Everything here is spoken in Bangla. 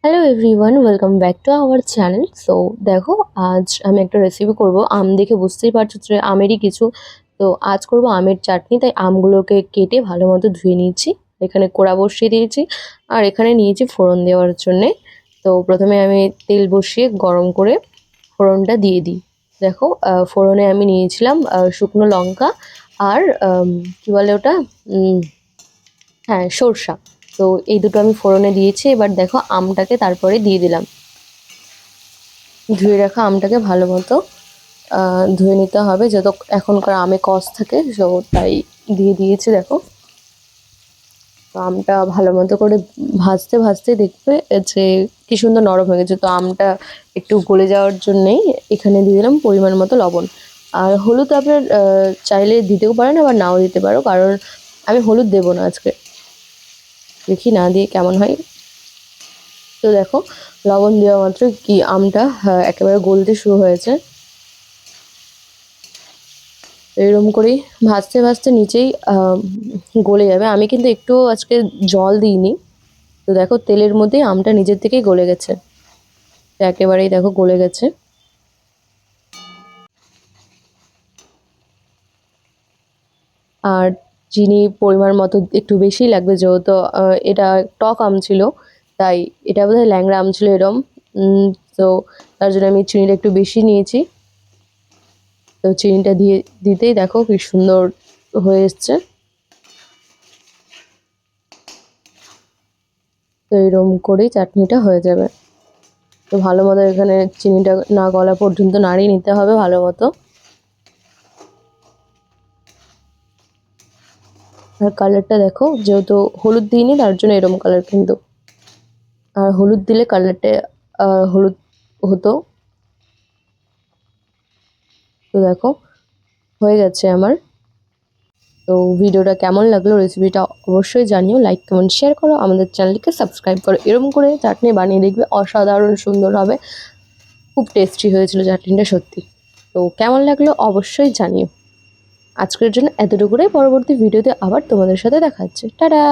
Hello everyone, welcome back to our channel. So দেখো, আজ আমি একটা রেসিপি করব। আম দেখে বুঝতেই পারছো যে আমেরই কিছু। তো আজ করব আমের চাটনি। তাই আমগুলোকে কেটে ভালো মতো ধুয়ে নিয়েছি, এখানে কোড়া বসিয়ে দিয়েছি আর এখানে নিয়েছি ফোড়ন দেওয়ার জন্যে। তো প্রথমে আমি তেল বসিয়ে গরম করে ফোড়নটা দিয়ে দিই। দেখো, ফোড়নে আমি নিয়েছিলাম শুকনো লঙ্কা আর কী বলে ওটা, হ্যাঁ, সরষা। তো এই দুটো আমি ফোড়নে দিয়েছি। এবার দেখো, আমটাকে তারপরে দিয়ে দিলাম। ধুয়ে রাখা আমটাকে ভালো মতো ধুয়ে নিতে হবে, যত এখনকার আমে কষ থাকে, তো তাই দিয়ে দিয়েছি। দেখো, তো আমটা ভালো মতো করে ভাজতে ভাজতে দেখবে যে কি সুন্দর নরম হয়ে গেছে। তো আমটা একটু গলে যাওয়ার জন্যেই এখানে দিয়ে দিলাম পরিমাণ মতো লবণ। আর হলুদ আপনার চাইলে দিতেও পারেন, আবার নাও দিতে পারো, কারণ আমি হলুদ দেবো না আজকে। দেখি না দিয়ে কেমন হয়। তো দেখো, লবণ দেওয়া মাত্র কি আমটা একেবারে গলতে শুরু হয়েছে। এরকম করেই ভাজতে ভাজতে নিচেই গলে যাবে। আমি কিন্তু একটু আজকে জল দিইনি। তো দেখো, তেলের মধ্যেই আমটা নিজের থেকেই গলে গেছে। একেবারেই দেখো গলে গেছে। আর চিনি পরিমাণ মতো একটু বেশিই লাগবে, যেহেতু এটা টক আম ছিল, তাই এটা বোধহয় ল্যাংড়া আম ছিল এরম। তো তার জন্য আমি চিনিটা একটু বেশি নিয়েছি। তো চিনিটা দিয়ে দিতেই দেখো কি সুন্দর হয়ে এসছে। তো এরকম করেই চাটনিটা হয়ে যাবে। তো ভালো মতো এখানে চিনিটা না গলা পর্যন্ত নাড়িয়ে নিতে হবে ভালো মতো। আর কালারটা দেখো, যেহেতু হলুদ দিইনি তার জন্য এরকম কালার কিন্তু। আর হলুদ দিলে কালারটা হলুদ হতো। তো দেখো, হয়ে গেছে আমার। তো ভিডিওটা কেমন লাগলো, রেসিপিটা অবশ্যই জানিও। লাইক, কমেন্ট, শেয়ার করো, আমাদের চ্যানেলকে সাবস্ক্রাইব করো। এরকম করে চাটনি বানিয়ে দেখবে, অসাধারণ সুন্দর হবে। খুব টেস্টি হয়েছিল চাটনিটা, সত্যি। তো কেমন লাগলো অবশ্যই জানিও। আজকের জন্য এতটুকুই। পরবর্তী ভিডিওতে আবার তোমাদের সাথে দেখা হচ্ছে। টাটা।